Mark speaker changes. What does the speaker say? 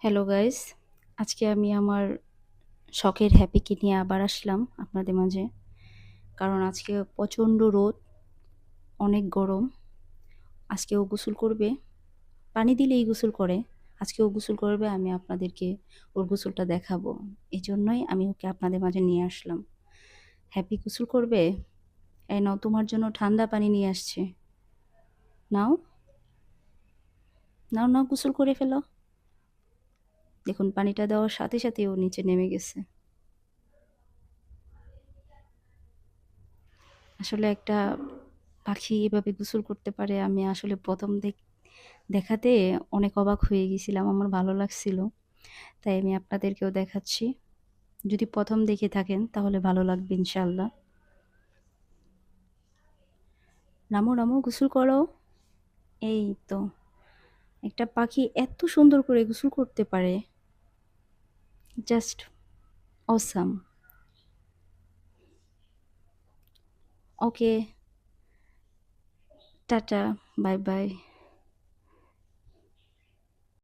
Speaker 1: Hello guys, আজকে আমি আমার শখের হ্যাপিকে নিয়ে আবার আসলাম আপনাদের মাঝে। কারণ আজকে প্রচণ্ড রোদ, অনেক গরম। আজকে ও গোসল করবে, পানি দিলেই গোসল করে। আজকে ও গোসল করবে, আমি আপনাদেরকে ওর গোসলটা দেখাবো। এই জন্যই আমি ওকে আপনাদের মাঝে নিয়ে আসলাম। হ্যাপি গোসল করবে? এই নাও, তোমার জন্য ঠান্ডা পানি নিয়ে আসছে। নাও, নাও, নাও, গোসল করে ফেলো। দেখুন, পানিটা দেওয়ার সাথে সাথে ও নিচে নেমে গেছে। আসলে একটা পাখি এভাবে গোসল করতে পারে, আমি আসলে প্রথম দেখাতে অনেক অবাক হয়ে গেছিলাম, আমার ভালো লাগছিল। তাই আমি আপনাদেরকেও দেখাচ্ছি। যদি প্রথম দেখে থাকেন তাহলে ভালো লাগবে ইনশাল্লাহ। রামু, রামু, গোসল করো। এই তো, একটা পাখি এত সুন্দর করে গোসল করতে পারে, জাস্ট অসাম। ওকে, টাটা, বাই বাই।